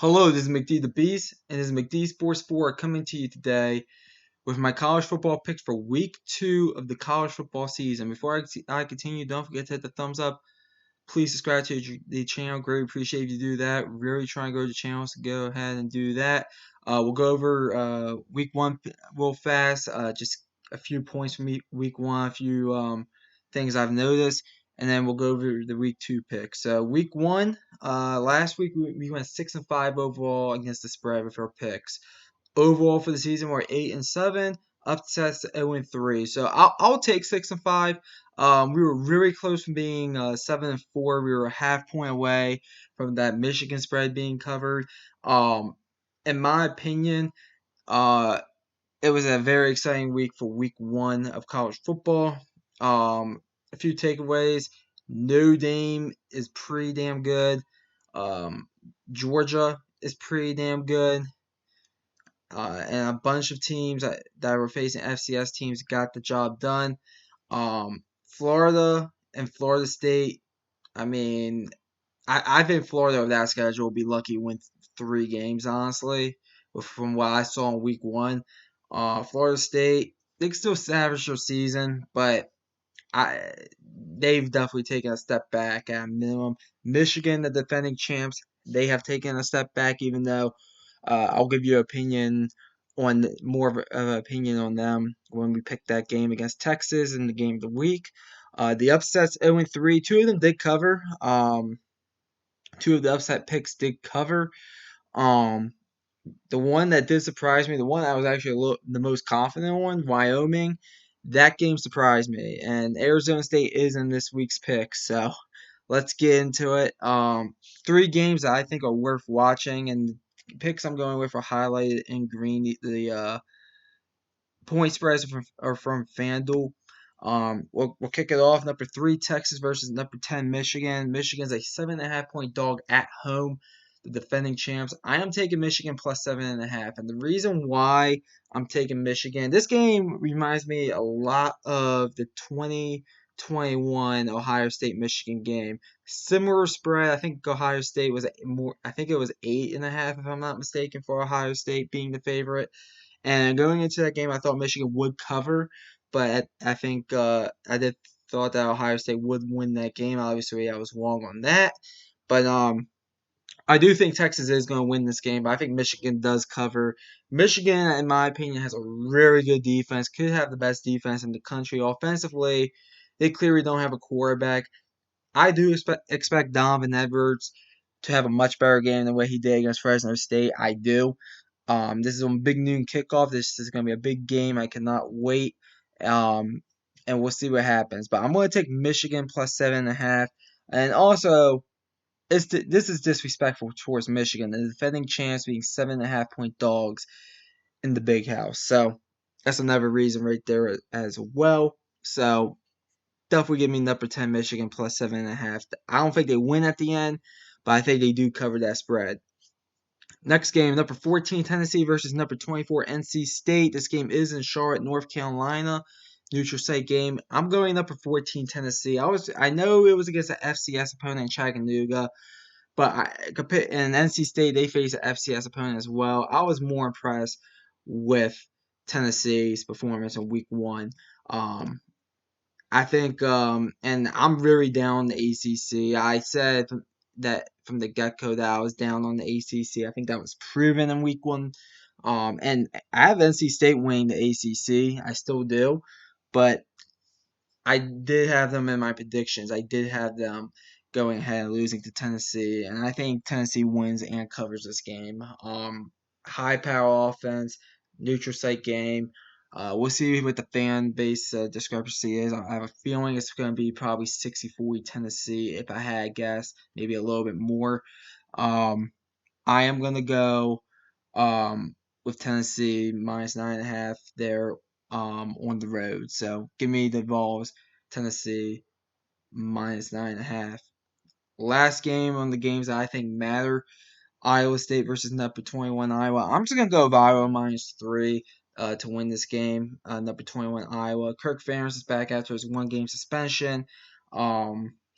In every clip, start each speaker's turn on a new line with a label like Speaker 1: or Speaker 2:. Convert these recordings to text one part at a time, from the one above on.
Speaker 1: Hello, this is McD the Beast, and this is McD Sports 4 coming to you today with my college football picks for week 2 of the college football season. Before I continue, don't forget to hit the thumbs up. Please subscribe to the channel. Greatly appreciate if you do that. Really trying to grow the channel, so go ahead and do that. We'll go over week 1 real fast. Just a few points from week 1, a few things I've noticed, and then we'll go over the week 2 picks. So week 1, last week we went 6-5 overall against the spread with our picks. Overall for the season, we're 8-7. Upsets 0-3. So I'll take 6-5. We were really close from being 7-4. We were a half point away from that Michigan spread being covered. In my opinion, uh, it was a very exciting week for week 1 of college football. A few takeaways. Notre Dame is pretty damn good. Um, Georgia is pretty damn good. And a bunch of teams that were facing FCS teams got the job done. Florida and Florida State. I mean, I think Florida with that schedule will be lucky to win 3 games, honestly, from what I saw in week 1. Florida State, they can still salvage their season, but they've definitely taken a step back at a minimum. Michigan, the defending champs, they have taken a step back, even though I'll give you an opinion on more of an opinion on them when we pick that game against Texas in the game of the week. The upsets 0-3, 2 of them did cover. 2 of the upset picks did cover. Um, the one that did surprise me, the one I was actually the most confident on, Wyoming, that game surprised me. And Arizona State is in this week's pick, so let's get into it. 3 games that I think are worth watching, and picks I'm going with are highlighted in green. The point spreads are from FanDuel. We'll kick it off. Number 3 Texas versus number 10 Michigan. Michigan's a 7.5 point dog at home. The defending champs. I am taking Michigan plus 7.5, and the reason why I'm taking Michigan, this game reminds me a lot of the 2021 Ohio State Michigan game. Similar spread. I think Ohio State was more. I think it was 8.5, if I'm not mistaken, for Ohio State being the favorite. And going into that game, I thought Michigan would cover, but I think I did thought that Ohio State would win that game. Obviously, I was wrong on that, but I do think Texas is going to win this game. But I think Michigan does cover. Michigan, in my opinion, has a really good defense. Could have the best defense in the country. Offensively, they clearly don't have a quarterback. I do expect Donovan Edwards to have a much better game than what he did against Fresno State. I do. This is a big noon kickoff. This is going to be a big game. I cannot wait. Um, and we'll see what happens. But I'm going to take Michigan plus 7.5. And also, this is disrespectful towards Michigan. The defending champs being 7.5 point dogs in the big house. So that's another reason right there as well. So definitely give me number 10 Michigan plus 7.5. I don't think they win at the end, but I think they do cover that spread. Next game, number 14 Tennessee versus number 24 NC State. This game is in Charlotte, North Carolina. Neutral site game. I'm going number 14 Tennessee. I know it was against an FCS opponent in Chattanooga, but in NC State they face an FCS opponent as well. I was more impressed with Tennessee's performance in Week 1. I think, and I'm really down on the ACC. I said that from the get-go that I was down on the ACC. I think that was proven in Week 1. And I have NC State winning the ACC. I still do, but I did have them in my predictions. I did have them going ahead and losing to Tennessee, and I think Tennessee wins and covers this game. High power offense, neutral site game. We'll see what the fan base discrepancy is. I have a feeling it's going to be probably 60-40 Tennessee. If I had a guess, maybe a little bit more. I am going to go with Tennessee minus 9.5 there on the road. So give me the Vols, Tennessee minus 9.5. Last game on the games that I think matter. Iowa State versus number 21 Iowa. I'm just gonna go with Iowa minus 3 to win this game. Number 21 Iowa. Kirk Ferentz is back after his 1-game suspension.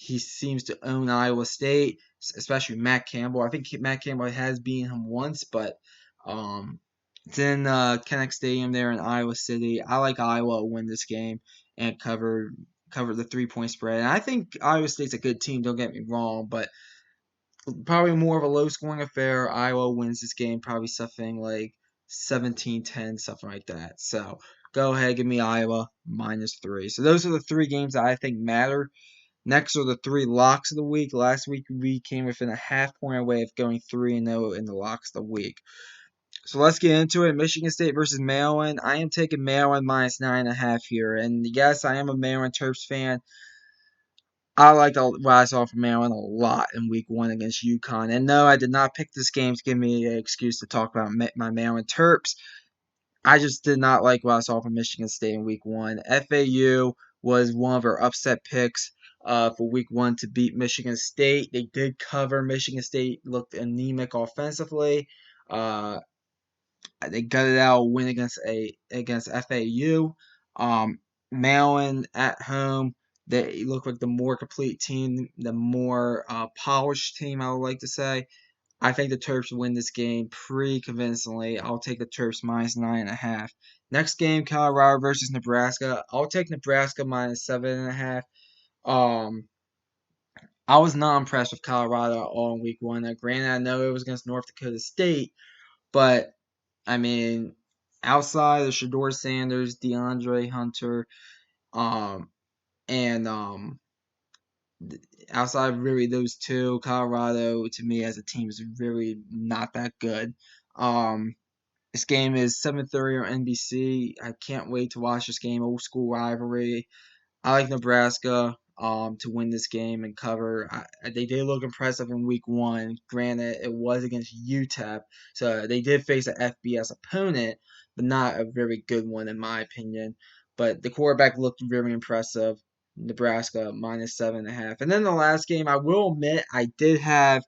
Speaker 1: he seems to own Iowa State, especially Matt Campbell. I think Matt Campbell has beaten him once, but it's in Kinnick Stadium there in Iowa City. I like Iowa to win this game and cover the 3-point spread. And I think Iowa State's a good team. Don't get me wrong, but probably more of a low scoring affair. Iowa wins this game, probably something like 17-10, something like that. So go ahead, give me Iowa -3. So those are the 3 games that I think matter. Next are the 3 locks of the week. Last week we came within a half point away of going 3-0 in the locks of the week. So let's get into it. Michigan State versus Maryland. I am taking Maryland -9.5 here. And yes, I am a Maryland Terps fan. I liked what I saw from Maryland a lot in week 1 against UConn. And no, I did not pick this game to give me an excuse to talk about my Maryland Terps. I just did not like what I saw from Michigan State in week 1. FAU was one of our upset picks for week 1 to beat Michigan State. They did cover. Michigan State looked anemic offensively. Uh, they gutted out a win against FAU. Maryland at home, they look like the more complete team, the more polished team, I would like to say. I think the Terps win this game pretty convincingly. I'll take the Terps -9.5. Next game, Colorado versus Nebraska. I'll take Nebraska -7.5. Um, I was not impressed with Colorado all in week 1. Now, granted, I know it was against North Dakota State, but I mean, outside of Shedeur Sanders, DeAndre Hunter, um, and outside of really those two, Colorado to me as a team is really not that good. This game is 7:30 on NBC. I can't wait to watch this game. Old school rivalry. I like Nebraska to win this game and cover. They did look impressive in week 1. Granted, it was against UTEP, so they did face an FBS opponent, but not a very good one in my opinion. But the quarterback looked very impressive. Nebraska -7.5. And then the last game, I will admit, I did have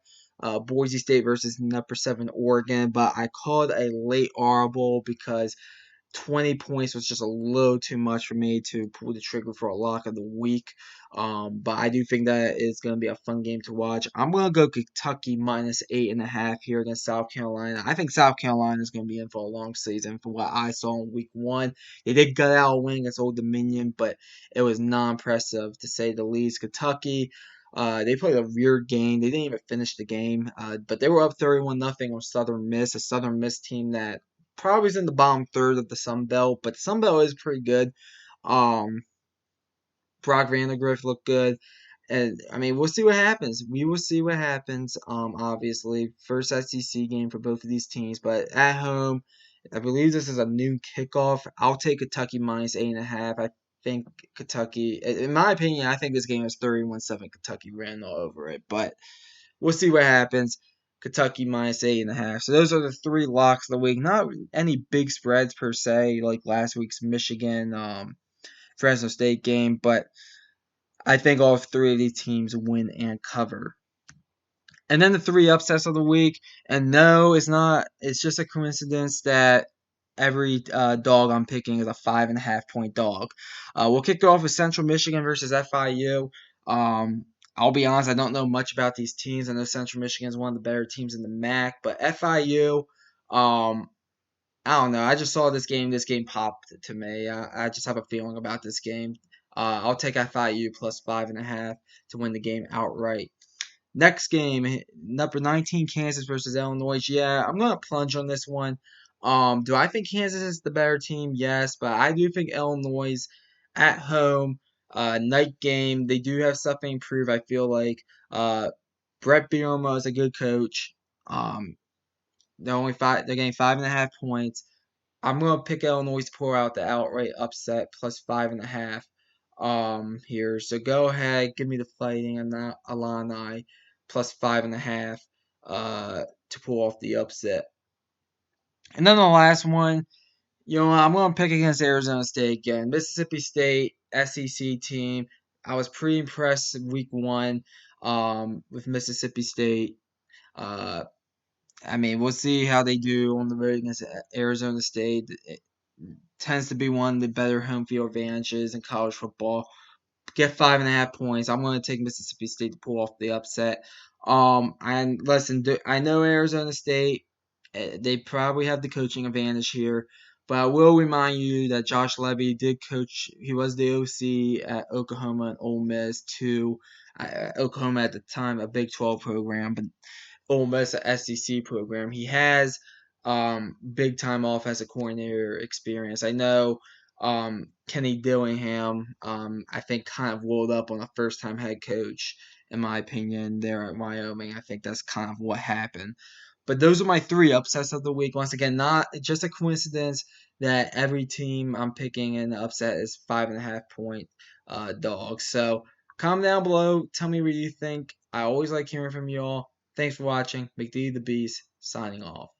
Speaker 1: Boise State versus number 7 Oregon, but I called a late audible because 20 points was just a little too much for me to pull the trigger for a lock of the week. But I do think that is going to be a fun game to watch. I'm going to go Kentucky -8.5 here against South Carolina. I think South Carolina is going to be in for a long season from what I saw in week 1. They did gut out a win against Old Dominion, but it was non-impressive to say the least. Kentucky, they played a weird game. They didn't even finish the game, but they were up 31-0 on Southern Miss, a Southern Miss team that probably is in the bottom third of the Sun Belt, but the Sun Belt is pretty good. Um, Brock Vandagriff looked good. And I mean, we'll see what happens. We will see what happens. Obviously, first SEC game for both of these teams, but at home, I believe this is a noon kickoff. I'll take Kentucky -8.5. I think Kentucky, in my opinion, I think this game is 31-7. Kentucky ran all over it, but we'll see what happens. Kentucky -8.5. So those are the 3 locks of the week. Not any big spreads per se, like last week's Michigan Fresno State game, but I think all 3 of these teams win and cover. And then the 3 upsets of the week. And no, it's not. It's just a coincidence that every dog I'm picking is a 5.5-point dog. We'll kick it off with Central Michigan versus FIU. I'll be honest, I don't know much about these teams. I know Central Michigan is one of the better teams in the MAC, but FIU, I don't know. I just saw this game. This game popped to me. I just have a feeling about this game. I'll take FIU +5.5 to win the game outright. Next game, number 19 Kansas versus Illinois. Yeah, I'm gonna plunge on this one. Do I think Kansas is the better team? Yes, but I do think Illinois at home, night game. They do have something to prove. I feel like Brett Bielema is a good coach. They're getting 5.5 points. I'm gonna pick Illinois to pull out the outright upset +5.5 here. So go ahead, give me the Fighting Illini +5.5 to pull off the upset. And then the last one, I'm gonna pick against Arizona State again. Mississippi State SEC team. I was pretty impressed in week 1 with Mississippi State. I mean, we'll see how they do on the road against Arizona State. It tends to be one of the better home field advantages in college football. get 5.5 points. I'm going to take Mississippi State to pull off the upset. And listen, I know Arizona State. They probably have the coaching advantage here, but I will remind you that Josh Levy did coach. He was the OC at Oklahoma and Ole Miss too. Oklahoma at the time a Big 12 program, but Ole Miss, a SEC program. He has big time offensive coordinator experience. I know Kenny Dillingham, I think, kind of rolled up on a first time head coach, in my opinion, there at Wyoming. I think that's kind of what happened. But those are my three upsets of the week. Once again, not just a coincidence that every team I'm picking in the upset is 5.5 point dogs. So comment down below. Tell me what you think. I always like hearing from y'all. Thanks for watching. McD the Beast signing off.